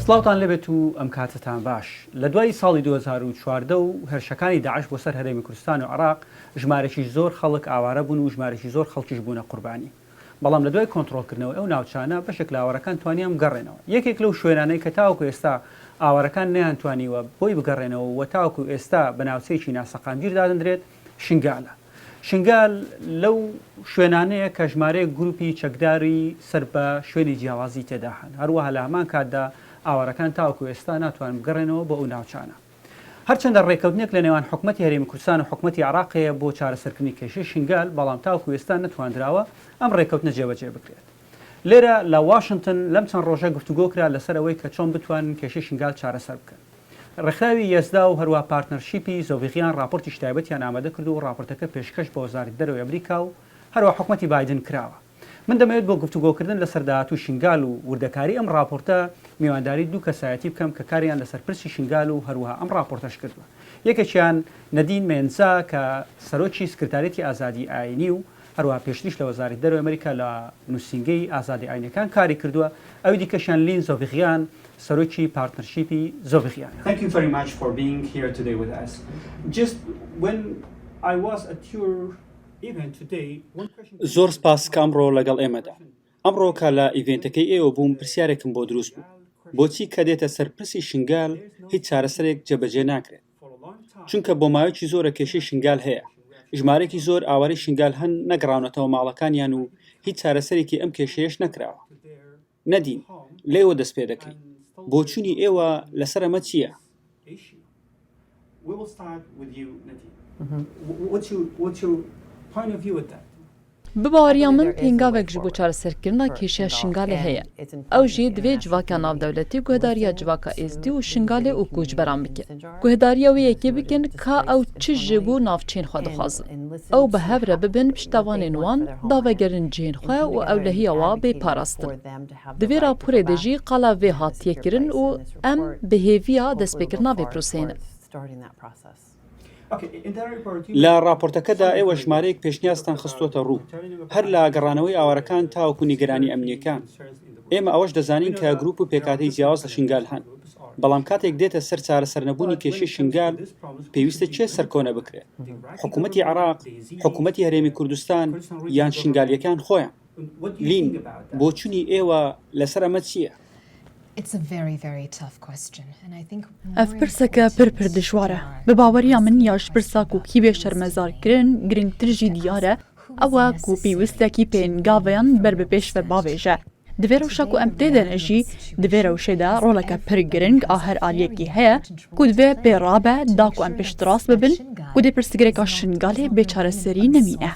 سڵاوتان لەبێت و ئەم کاتتان باش. لە دوای ساڵی 2014 و هەرشەکانی داعش بۆ سەر هەرێمی کوردستان و عێراق ژمارەی زۆر خەڵک ئاوارە بوون و ژمارەی زۆر خەڵکیش بوونە قوربانی. بەڵام لە دوای کۆنتڕۆلکردنەوە ئەو ناوچانە بەشێک لە ئاوارەکان توانیان بگەڕێنەوە. یەکێک لەو شوێنانەی کە تاوەکو ئێستا ئاوارەکان نەیانتوانیوە بۆی بگەڕێنەوە و تاوەکو ئێستا بە ناوچەیەکی ناسەقامگیر دادەندرێت شنگالە. شنگال لەو شوێنانەیە کە ژمارەیە گروپی چەکداری سەر بە شوێنی جیاوازی تێدا هەن. هەروەها لە هەمان کاتدا ئاوارەکان تاوەکو ئێستا ناتوان بگەڕێنەوە بە ئەو ناوچانە. هەرچەندە ڕێکەوتنێک لە نێوان حکومەتی هەرێمی کوردستان و حکومەتی عێراقەیە بۆ چارەسەرکردنی کێشەی شنگال، بەڵام تاوەکو ئێستا نەتواندراوە ئەم ڕێکەوتنە جێبەجێ بکرێت. لێرە لە واشنگتن لەم چەند ڕۆژە گفتوگۆ کرا لەسەر ئەوەی کە چۆن بتوانن کێشەی شنگال چارەسەر بکەن. ڕێکخراوی یەزدا و هەروە پارتنەرشیپی زۆڤیغیان راپۆرتی تایبەتیان ئامادە کرد و راپۆرتەکە پێشکەش بە وەزارەتی دەرەوەی ئەمریکا و هەروە حکومەتی بایدن کراوە. من دەمەوێت بۆ گفتوگۆکردن لەسەر داهاتوو شنگال و وردەکاری ئەم راپۆرتە میوانداری دوو کەسایەتی بکەم کە کاریان لەسەر پرسی شنگال و هەروەها ئەم راپۆرتەش کردووە. یەکێکیان نەدین مێنزا کە سەرۆکی سکرتارێتی ئازادی ئاینی و هەروەها پێشتریش لە وەزارەتی دەرەوەی ئەمریکا لە نووسینگەی ئازادی ئاینەکان کاری کردووە. ئەوی دیکەشیان لین زۆڤیغیان سەرۆکی پارتنەرشیپی زۆڤیغیان. Thank you very much for being here today with us. Just when I was at your event today, زۆر سپاس کامڕۆ لەگەڵ ئێمەدا. ئەمڕۆ کە لە ئیڤێنتەکەی ئێوە بووم پرسیارێکم بۆ دروست بوو. بۆچی کە دێتە سەر پرسی شنگال هیچ چارەسەرێک جێبەجێ ناکرێت؟ چونکە بۆ ماوەیەکی زۆرە کێشەی شنگال هەیە. ژمارەی زۆر ئاوارەی شنگال هەن نەگەڕاونەتەوە ماڵەکانیان و هیچ چارەسەرێکی ئەم کێشەیەش نەکراوە. نەدین لێوە دەست پێ دەکەین. بۆچوونی ئێوە لەسەر ئەمە چییە؟ بباوەریان من پێنگاوێک ji بۆ چارەسەرکردنا کێشەیە شنگالê heye. Ew jî divê civaka navdewletî guhedariya civaka êzdî û şingalê û koçberan bike. Guhedariya wê yekê bikin ka ew çi ji bo navçeyên xwe dixwazin. Ew bi hev re bibin piştevanên wan davegerin cihên xwe û ewlehiya wa bêparastin. Di vê raporê de jî qala vê hatiye kirin û em bi hêviya destpêkirina vê proseyê ne. لە راپۆرتەکەدا ئێوە ژمارەیەک پێشنیازتان خستوۆتە ڕوو هەر لە گەڕانەوەی ئاوارەکان تاوەکو نیگەرانی ئەمنیەکان. ئێمە ئەوەش دەزانین کە گروپ و پێکاتەی جیاواز لە شنگال هەن، بەڵام کاتێک دێتە سەر چارەسەرنەبوونی کێشەی شنگال پێویستە چێ سەرکۆنە بکرێت؟ حکوومەتی عێراق، حکوومەتی هەرێمی کوردستان یان شنگالیەکان خۆیان؟ لین بۆچوونی ئێوە لەسەر ئەمە چییە؟ Ev pirseke pir dijwar e. Bi baweriya min ya ji pirsa ku kîvê şermezarkirin girîngtir jî diyar e, ew e ku pîwîstekî pêngaveyan ber bi pêş ve bavêje. Di vê rewşa ku em tê de ne jî, di vê rewşê de roleke pir giring a her aliyekî heye ku di vê pê rabe da ku em piştras bibin ku dê pirsgirêka şingalê bêçareserî nemîne.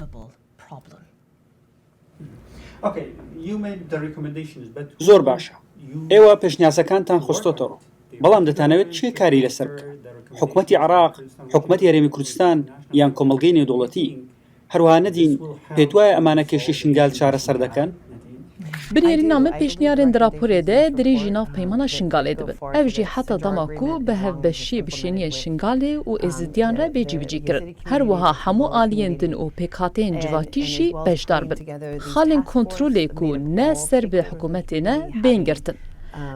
زۆر باشە. ئێوە پێشنیازەکانتان خستۆتە ڕوو، بەڵام دەتانەوێت چێ کاری لەسەر بکەن؟ حکوومەتی عێراق، حکوومەتی هەرێمی کوردستان یان کۆمەڵگەی نێودوڵەتی؟ هەروەها نەدین پێت وایە ئەمانە کێشەی شنگال چارەسەر دەکەن؟ Binêrîna min pêşniyarên di raporê de dirê jî nav peymana şingalê dibin. Ev jî heta dema ku bi hevbeşiyê bişêniyên şingalê û êzidiyan re bêcîbicî kirin. Her wiha hemû aliyên din û pêkhateyên civakî jî bejdar bin. Xalên kontrolê ku ne ser bi hikûmetê ne bên girtin.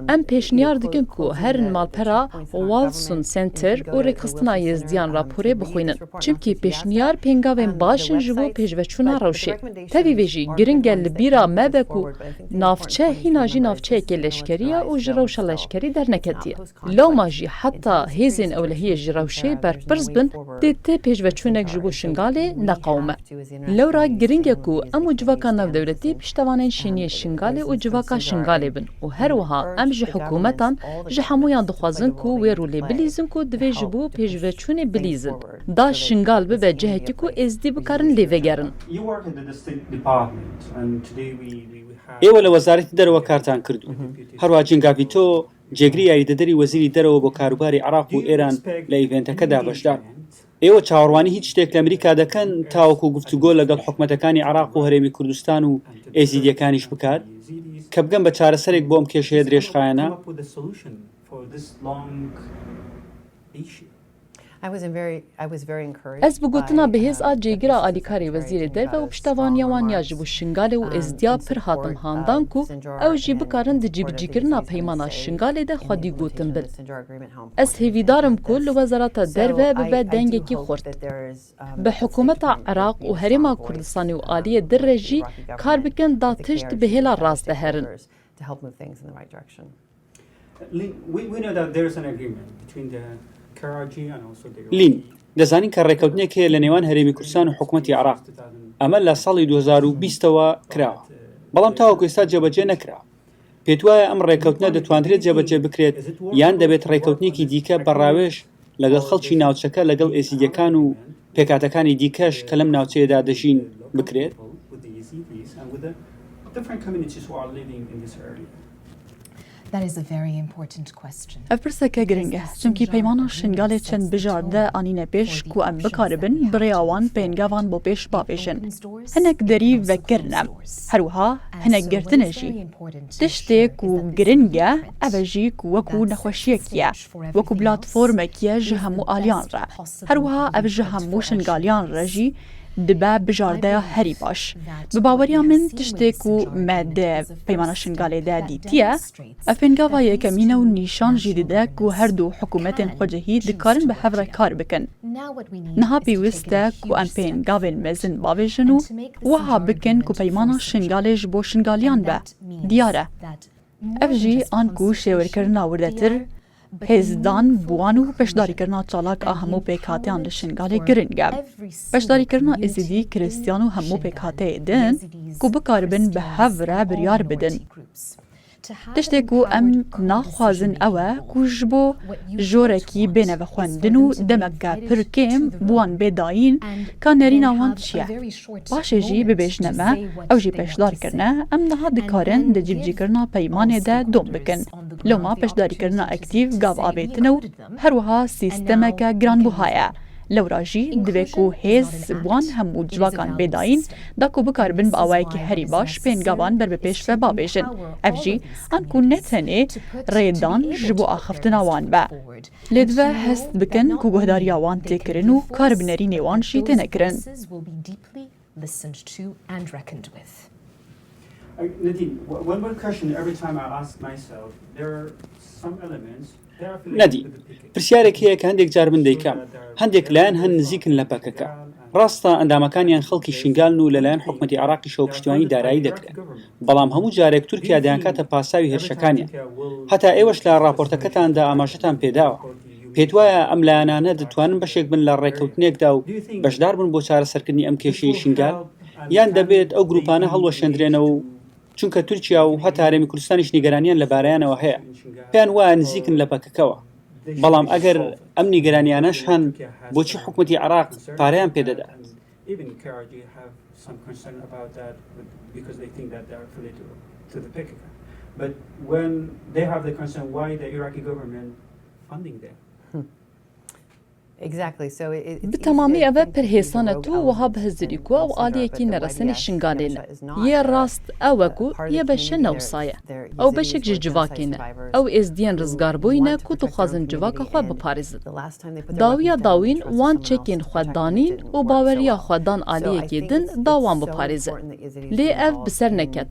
Em pêşniyar dikin ku herin malpera Walson Center û rêxistina yêzdiyan raporê bixwînin. Çimkî pêşniyar pêngavên başin ji bo pêşveçûna rewşê. Tevî vê jî giring e li bîra me be ku navçe hîna jî navçeyekê leşkeriya û ji rewşa leşkerî derneketiye. Lewma jî heta hêzên ewlehiyê ji rewşê berpirs bin dê tê pêşveçûnek ji bo şingalê neqewme. Lewra giring e ku em û civaka navdewletî piştevanên şîniyê şingalê û civaka şingalê bin û her wiha em ji hikûmetan ji hemûyan dixwazin ku wê rûlê bilîzin ku divê ji bo pêşveçûnê bilîzin. Da şingal bibe cihekî ku êzdî bikarin lê vegerin. ئێوە لە وەزارەتی دەرەوە کارتان کردو. هەروە جنگاڤیتۆ جێگری یاریدەدەری وەزیری دەرەوە بۆ کاروباری عێراق و ئێران لە ئیڤێنتەکەدا بەشدار. ئێوە چاوەڕوانی هیچ شتێک لە ئەمریکا دەکەن تاوەکو گفتوگۆ لەگەڵ حکومەتەکانی عێراق و هەرێمی کوردستان و ئێزیدیەکانیش بکات کە بگەن بە چارەسەرێک بۆ ئەم کێشەیە درێژخایەنە؟ Ez bi gotina bihêz a cêgira alîkarê Wezîrê Derve û piştevaniya wan ya ji bo şingalê û êzdiya pir hatim handan ku ew jî bikarin di cîbicîkirina peymana şingalê de xwedî gotin bin. Ez hêvîdarim ku li Wezareta Derve bibe dengekî xurt. Bi hikûmeta Iraq û Herêma Kurdistanê û aliyê dir re jî kar bikin da tişt bi hêla rast de herin. لین دەزانین کە ڕێکەوتنێک هەیە لە نێوان هەرێمی کوردستان و حکوومەتی عراق ئەمە لە ساڵی 2020ەوە کراوە بەڵام تاوەکو ئێستا جێبەجێ نەکراوە پێت وایە ئەم ڕێکەوتنە دەتوانرێت جێبەجێ بکرێت یان دەبێت ڕێکەوتنێکی دیکە بەڕاوێژ لەگەڵ خەڵکی ناوچەکە لەگەڵ ئێسیدیەکان و پێکاتەکانی دیکەش کە لەم ناوچەیەدا دەژین بکرێت Ev pirseke giring e çimkî peymana şingalê çend bijarde anîne pêş ku em bikaribin birêya wan pêngevan bo pêş bavêjin. Hinek derî vekirine her wiha hinek girtine jî. Tiştê ku giring e ev e jî ku wekû nexweşiyek ye wekû platformek ye ji hemû aliyan re. Her wiha ev ji hemû şingaliyan re jî dibe bijardeya herî baş. Bi baweriya min tiştê ku me di peymana şingalê de dîtiye, ev pêngava yekemîn û nîşan jî dide ku her du hikûmetên xwecihî dikarin bi hev re kar bikin. Niha pêwîst e ku em pêngavên mezin bavêjin û wiha bikin ku peymana şingalê ji bo şingaliyan be. Diyar e. Ev jî an ku şêwirkirina wirdetir hêzdan buwan û peşdarîkirina çalak a hemû pêkhatiyan li şingalê giring e. Peşdarîkirina êzidî kiristyan û hemû pêkhateyê din ku bikaribin bi hev re biryar bidin. Tiştê ku em naxwazin ew e ku ji bo jorekî bêneve xwendin û demeke pir kêm bi wan bêdayîn ka nêrîna wan çi ye. Paşê jî bibêjne me ew jî peşdarkirine em niha dikarin di cîbicîkirina peymanê de dom bikin. Loma peşdarîkirina ektîv gav avêtine û her wiha sîstemeke giranbûha ye. Lewra jî divê ku hêz wan hemû civakan bêdayîn da ku bikaribin bi awayekî herî baş pêngavan ber bi pêş ve bavêjin. Ev jî an ku ne tenê rêdan ji bo axiftina wan be. Lê divê hest bikin ku guhdariya wan têkirin û kar bi nêrînê wan jî tênekirin. نەدی پرسیارێک هەیە کە هەندێک جار من دەیکەم هەندێک لایەن هەن نزیکن لە پەکەکە ڕاستە ئەندامەکانیان خەڵکی شنگالن و لەلایەن حکوومەتی عراقی شەو پشتیوانی دارایی دەکرێت بەڵام هەموو جارێک تورکیا دەیانکاتە پاساوی هێرشەکانیان هەتا ئێوەش لە راپۆرتەکەتاندا ئاماژەتان پێداوە پێت وایە ئەم لایەنانە دەتوانن بەشێک بن لە ڕێکەوتنێکدا و بەشدار بن بۆ چارەسەرکردنی ئەم کێشەی شنگال یان دەبێت ئەو گروپانە هەڵوەشێندرێنەوە و چونکە تورکیا و هەتا هەرێمی کوردستانیش نیگەرانیان لەبارەیانەوە هەیە پێیان وایە نزیکن لە پەکەکەوە بەڵام ئەگەر ئەم نیگەرانیانەش هەن بۆچی حکوومەتی عراق پارەیان پێدەدات Bi temamî ev e pirhêsanet û wiha bihizirî ku ew aliyekî neresenê şingalê ne. Yê rast ew e ku yê beşe newsa ye. Ew beşek ji civakê ne. Ew êzdiyên rizgarbûyî ne ku dixwazin civaka xwe biparêzin. Dawiya dawîn wan çekên xwe danîn û baweriya xwe dan aliyekê din da wan biparêze. Lê ev bi ser neket.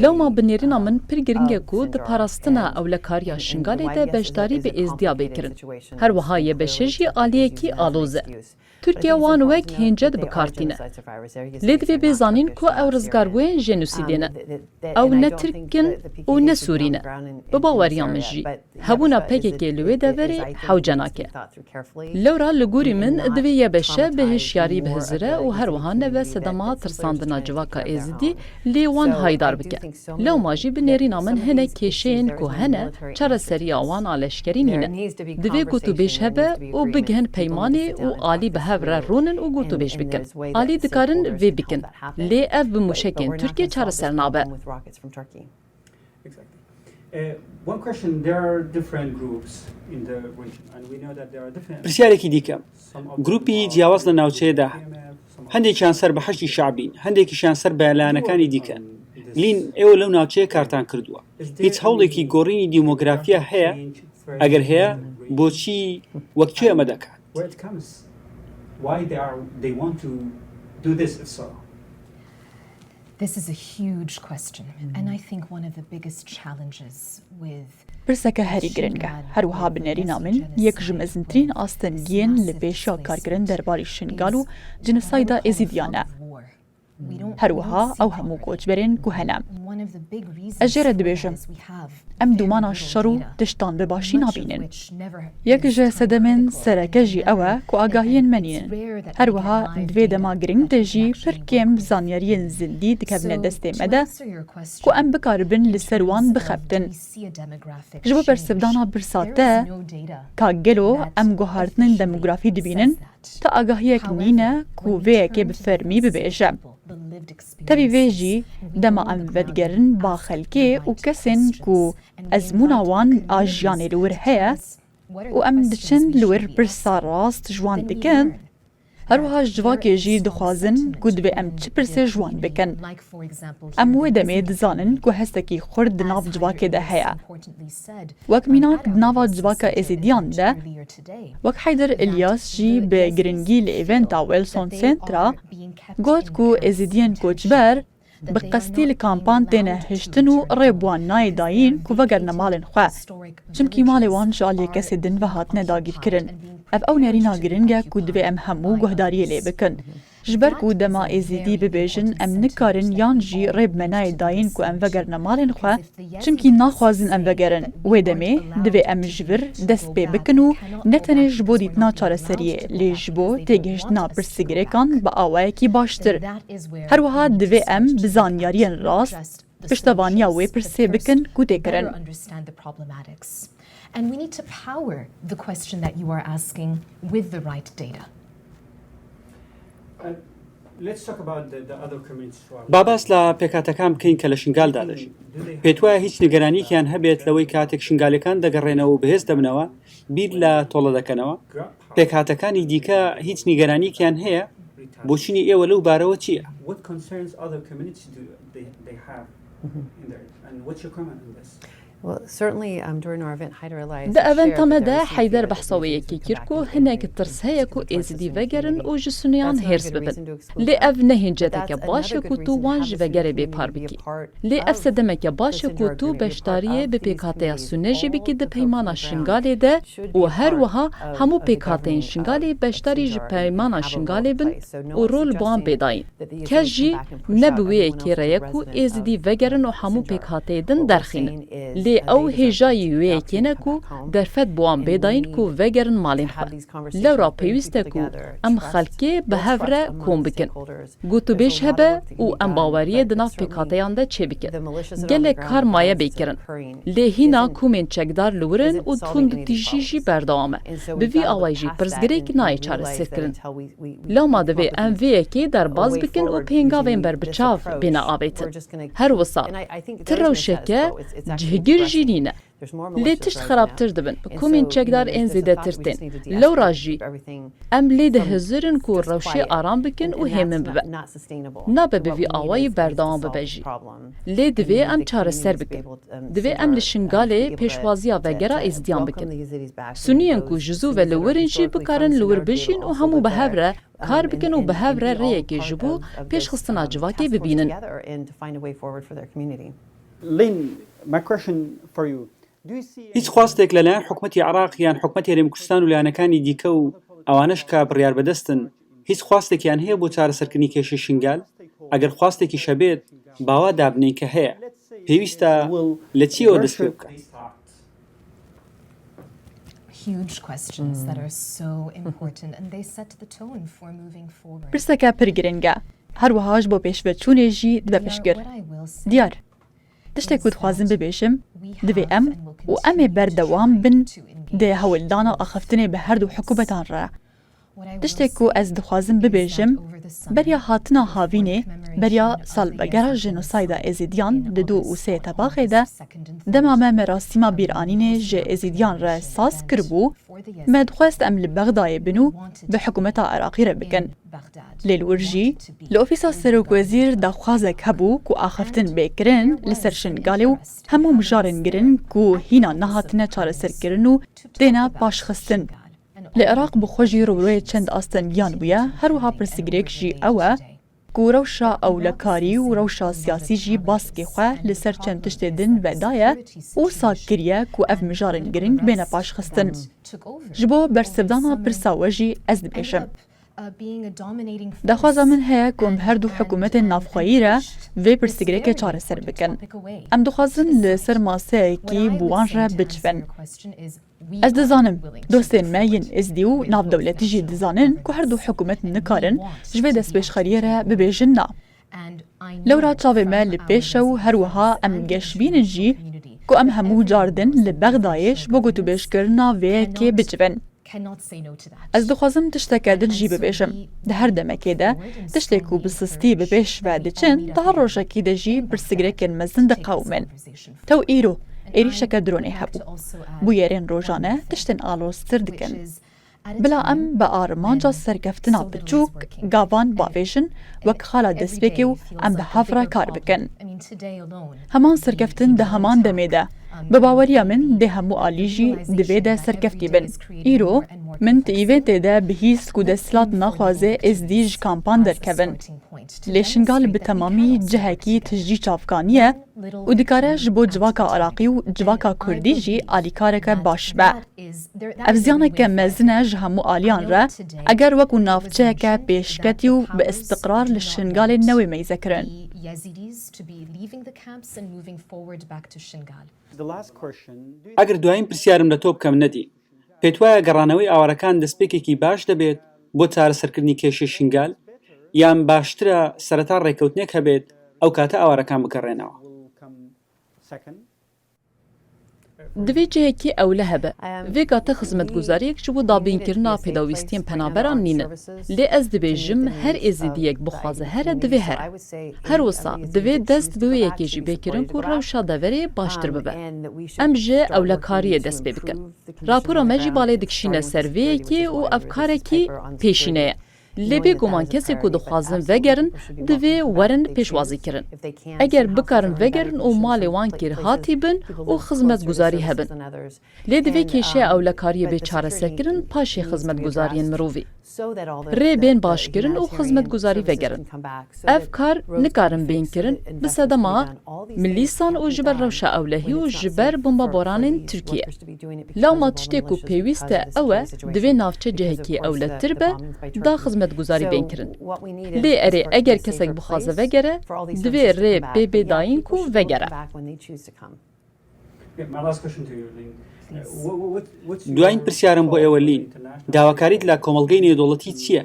Lewma bi nêrîna min pir giring e ku di parastina ewlekariya şingalê de beşdarî bi êzdiya bêkirin. Her wiha yê beşe jî aliyekî aloz e. Tirkiye wan wek hênce dibikartîne. Lê divê bêzanîn ku ew rizgarbûyên jenûsîdê ne. Ew ne Tirkin û ne Sûrî ne. Bi baweriya min jî hebûna PKK li wê deverê hewce nake. Lewra li gorî min divê yê beşe bi hişyarî bihizire û her wiha neve sedema tirsandina civaka êzidî lê wan haydar bike. Lewma jî bi nêrîna min hinek kêşeyên ku hene çareseriya wan a leşkerî nîne. Divê gotûbêj hebe û bigihin peymanê û alî bi hev re rûnin û gotûbêj bikin. Alî dikarin vê bikin. Lê ev bi mûşekên Tirkiye çareser nabe. پرسیارێکی دیکەم گروپی جیاواز لە ناوچەیەدا هەندێکیان سەر بە حەشتی شعبین هەندێکیشیان سەر بەلایەنەکانی دیکەن لین ئێوە لەو ناوچەیە کارتان کردووە هیچ هەوڵێکی گۆڕینی دیمۆگرافیا هەیە ئەگەر هەیە بۆچی وەک کوێ ئەمە دەکات where it comes, why they want to do this if so. This is a huge question, and I think one of the biggest challenges with پرسەکە هەری گرنگە هەروەها بنێرینا من یەک ji mezintirîn astengiyên li pêşiya karkirin derbarî şingal û cinosayda êzîdiyan e. هەروەها ئەو هەموو کۆچبەرên ku hene. Ez jê re dibêjim em dûmana şer û tiştan bi başî nabînin. Yek ji sedemên sereke jî ew e ku agahiyên me nînin. Herwiha divê dema giring de jî pir kêm zanyariyên zindî dikevine destê me de ku em bikaribin li ser wan bixebtin. Ji bo bersivdana birsa te ka gelo em guhartinên demografî dibînin ta agahiyek nîne ku vê yekê bi fermî bibêje. Tevî vê jî dema em vedigerin ba xelkê û kesên ku ezmûna wan a jiyanê li wir heye û em diçin li wir pirsa rast ji wan dikin, herwiha ji civakê jî dixwazin ku divê em çi pirsê ji wan bikin. Em wê demê dizanin ku hestekî xurt di nav civakê de heye. Wek mînak di nava civaka êzîdiyan de, wek Heyder İlyas jî bi giringî li eventa Wilson Centra got ku êzîdiyên koçber bi qestî li kampan têne hiştin û rêbwan nayê dayîn ku vegerine malên xwe, çimkî malê wan ji aliyê kesê din ve hatine dagîrkirin. Ev ew nêrîna giring e ku divê em hemû guhdariyê lê bikin. Ji ber ku dema êzîdî bibêjin em nikarin yan jî rêb me nayê dayîn ku em vegerine malên xwe, çimkî naxwazin em vegerin. Wê demê divê em ji vir dest pê bikin û ne tenê ji bo dîtina çareseriyê lê ji bo têgihiştina pirsgirêkan bi awayekî baştir. Herwiha divê em bi zanyariyên rast piştevaniya wê pirsê bikin ku têkirin. And we need to power the question that you are asking with the right data. باباس لە پێکاتەکان بکەین کە لە شنگالدا دەژین. پێت وایە هیچ نیگەرانییان هەبێت لەوەی کاتێک شنگالەکان دەگەڕێنەوە و بەهێز دەبنەوە بیر لە تۆڵە دەکەنەوە. پێکاتەکانی دیکە هیچ نیگەرانییان هەیە بۆچینی ئێوە لەو بارەوە چییە؟ Di eventa me de Heyder behsawiyekî kir ku hinek tirs heye ku êzîdî vegerin û ji suniyan hêrs bibin. Lê ev ne hinceteke baş e ku tu wan ji vegerê bêpar bikî. Lê ev sedemeke baş e ku tu beşdariyê bi pêkhateya Sunê jî bikî di peymana Şingalê de û her wiha hemû pêkhateyên Şingalê beşdarî ji peymana Şingalê bin û rol bi wan pêdayîn. Kes jî ne bi wê yekê re ye ku êzîdî vegerin û hemû pêkhateyê din derxînin. Lê ew hêjayî wê yekê ne ku derfet bi wan bêdayîn ku vegerin malên xwe. Lewra pêwîst e ku em xelkê bi hev re kom bikin. Gotûbêj hebe û em baweriyê di nav pêkhateyan de çêbikin. Gelek kar maye bêkirin. Lê hîna komên çekdar li wirin û tundtîjî jî berdewam e. Bi vî awayî jî pirsgirêk nayê çareserkirin. Lewma divê em vê yekê derbas bikin û pêngavên berbiçav bêne avêtin. Her wisa ti rewşeke cihgir jî nîne. Lê tişt xerabtir dibin. Komên çekdar ên zêdetir tên. Lewra jî em lê dihizirin ku rewşê aram bikin û hêmin bibe. Nabe bi vî awayî berdewam bibe jî. Lê divê em çareser bikin. Divê em li Şingalê pêşwaziya vegera êzîdiyan bikin. Suniyên ku ji zû ve li wirin jî bikarin li wir bijîn û hemû bi hev re kar bikin û bi hev re rêyekê ji bo pêşxistina civakê bibînin. Lynn, my question for you. هیچ خواستێک لەلایەن حکومەتی عێراق یان حکومەتی هەرێمی کوردستان و لایەنەکانی دیکە و ئەوانەش کە بڕیار بەدەستن هیچ خواستێکیان هەیە بۆ چارەسەرکردنی کێشەی شنگال؟ ئەگەر خواستێکی شەبێت باوا دابنین کە هەیە پێویستە لە چیەوە دەست پێ بکات؟ Huge questions that are so important and they set the tone for moving forward. پرسەکە پڕ گرنگە هەروەهاش بۆ پێشوەچوونێ ژی دبە پشتگر. دیار تشتێک ku dixwazim bibêjim divê em û em ê berdewam bin dê hewildana axiftinê bi her du hikûmetan re. Tiştek ku ez dixwazim bibêjim beriya hatina havînê beriya salvegera jenosayda êzîdiyan di du û sê tebaxê de dema me merasîma bîranînê ji êzîdiyan re saz kiribû me dixwest em li Bexdayê bin û bi hikûmeta Iraqî re bikin. Lê li wir jî li ofîsa Serokwezîr daxwazek hebû ku axiftin bêkirin li ser Şingalê û hemû mijarên girin ku hîna nehatine çareserkirin û têne paşxistin. لە عێراق بخۆژی ڕوبڕۆیە چەند ئاستەنگیان بووە هەروها پرسیگرێکژی ئەوە ku rewşa ewlekarî û rewşa siyasî jî baskê xwe li ser çend tiştê din vedaye û sakiriye ku ev mijarên giring bêne paşxistin. Ji bo bersevdana pirsa we jî ez dibêjim. Daxwaza min heye ku em her du hikûmetên navxweyî re vê pirsgirêkê çareser bikin. Em dixwazin li ser maseyekî bi wan re biçivin. Ez dizanim dostên me yên êzdî û navdewletî jî dizanin ku her du hikûmet nikarin ji vê destpêşxeriyê re bibêjin na. Lewra çavê me li pêş e û her wiha em geşbînin jî ku em hemû car din li Bexdayê ji bo gotûbêjkirina vê yekê bicivin. Ez dixwazim tişteke din jî bibêjim. Di her demekê de tiştê ku bi sistî bi pêş ve diçin di her rojekî de jî pirsgirêkên mezin diqewmin. Tew îro êrîşeke dronê hebû. Bu yerên rojane tiştên aloztir dikin. Bila em bi armanca serkeftina biçûk gavan bavêjin wek xala destpêkê û em bi hev re kar bikin. Heman serkeftin di heman demê de. Bi baweriya min dê hemû alî jî divê de serkeftî bin. Îro min ti îvê tê de bihîst ku desthilat naxwaze êzdî ji kampan derkevin. Lê şingal bi temamî cihekî tijî çavkanî ye û dikare ji bo civaka Iraqî û civaka Kurdî jî alîkareke baş be. Ev ziyaneke mezin e ji hemû aliyan re eger wekû navçeyeke pêşketî û bi istiqrar li şingalê newê meyzekirin. ئەگەر دوایین پرسیارم لە تۆ بکەم نەدی پێت وایە گەڕانەوەی ئاوارەکان دەستپێکێکی باش دەبێت بۆ چارەسەرکردنی کێشەی شنگال یان باشترە سەرەتا ڕێکەوتنێک هەبێت ئەو کاتە ئاوارەکان بگەڕێنەوە. Divê cihekî ewle hebe. Vê gate xizmetguzariyek ji bo dabînkirina pêdawîstiyên penaberan nînin. Lê ez dibêjim her êzîdiyek bixwaze here divê here. Her wisa divê dest bi wê yekê jî bêkirin ku rewşa deverê baştir bibe. Em ji ewlekariyê dest pê bikin. Rapora me jî balê dikişîne ser vê yekê û ev karekî pêşîne ye. Lê bêguman kesê ku dixwazin vegerin divê werin pêşwazî kirin. Eger bikarin vegerin û malê wan kêrhatî bin û xizmetguzarî hebin. Lê divê kêşeya ewlekariyê bê çareserkirin paşê xizmetguzariyên mirovî. Rê bên başkirin û xizmetguzarî vegerin. Ev kar nikarin bên kirin bi sedema milîsan û ji ber rewşa ewlehî û ji ber bombaboranên Tirkiye. Lawma tiştê ku pêwîst e ew e divê navçe cihekî ewletir be da xizmetguzarî bên kirin. Lê erê eger kesek bixwaze vegere divê rê pê bêdayîn ku vegere. دوایین پرسیارم بۆ ئێوە لین داواکاریت لە کۆمەڵگەی نێودەوڵەتی چییە؟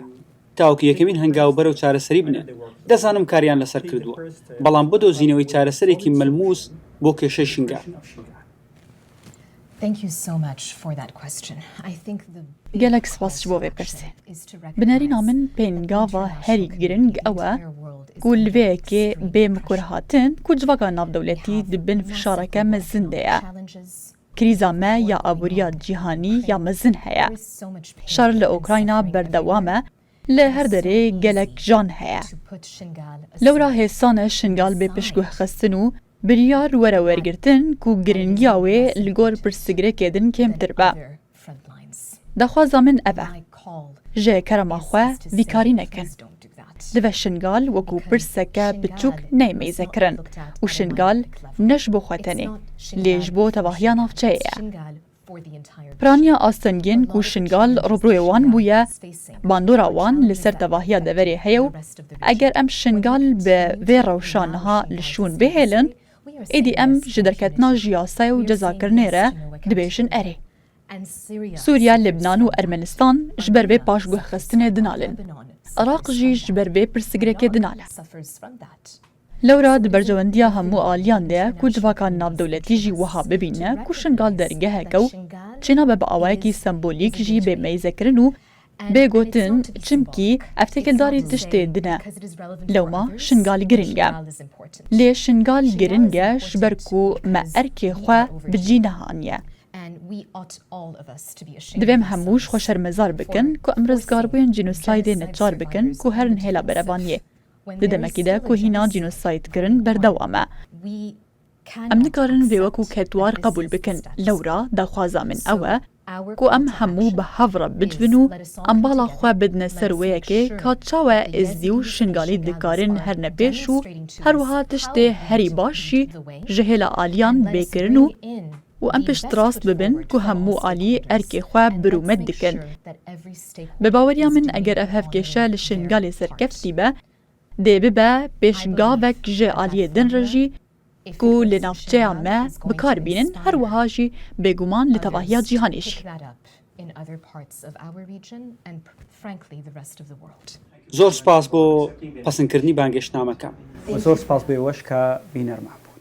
تاوەکو یەکەمین هەنگاو بەرەو چارەسەری بنێن. دەزانم کاریان لەسەر کردووە بەڵام بۆ دۆزینەوەی چارەسەرێکی مەلموس بۆ کێشەی شنگال. Gelek spas ji bo vê pirsê. Binêrîna min pêngava herî giring ew e ku li vê yekê bê mikur hatin ku civaka navdewletî dibin fişareke mezin de ye. Krîza me ya aboriya cîhanî ya mezin heye. Şer li Ukrayna berdewam e, li her derê gelek jan heye. Lewra hêsane şingal bê piştguhxistin û biryar were wergirtin ku giringiya wê li gor pirsgirêkê din kêmtir be. Daxwaza min ev e. Ji kerema xwe vîkarî nekin. Dive şingal wekû pirseke biçûk nemeyzekirin û şingal ne ji bo xwe tenê lê ji bo tevahiya navçeyê ye. Piraniya astengên ku şingal robroyê wan bûye bandora wan li ser tevahiya deverê heye û eger em şingal bi vê rewşa niha li şûn bihêlin êdî em ji derketina ji yasayê û cezakirinê re dibêjin erê. Sûriya, Libnan û Ermenistan ji ber vê paşguhxistinê din alin. Iraq jî ji ber vê pirsgirêkê din ale. Lewra di bercewendiya hemû aliyan de ye ku civaka navdewletî jî wiha bibîne ku şingal dergeheke û çênabe bi awayekî sembolîk jî bê meyzekirin û bê gotin çimkî ev têkildarî tiştê din e. Lewma şingal giring e. Lê şingal giring e ji ber ku me erkê xwe bi cî nehaniye. Divêm hemû ji xwe şermezar bikin ku em rizgarbûyên cînosaydê neçar bikin ku herin hêla berevaniyê. Di demekî de ku hîna cînosaydkirin berdewam e. Em nikarin vê wekû ketwar qebûl bikin. Lewra daxwaza min ew e کو ئەم هەموو بە هەڤڕە بتبن و ئەم باڵا خوا بدنە سەر وەیەکێ کات چاوە ئێزدی و شنگالی دکارن هەرنە پێش و هەروەها تشتێ هەری باشی ji hêla aliyan bêkirin û em pişt rast bibin ku hemû aliyê erkê xwe birûmet dikin. Bi baweriya min eger ev hevkêşe li şingalê serkeftî be, dê bibe pêşgavek ji aliyê din re jî ku li navçeya me bikarbînin her wiha jî bêguman li tevahiya cîhanê jî. زۆر سپاس بۆ پەسەندکردنی بانگێشتنامەکەم. زۆر سپاس بۆ ئێوەش کە بینەرمان بوون.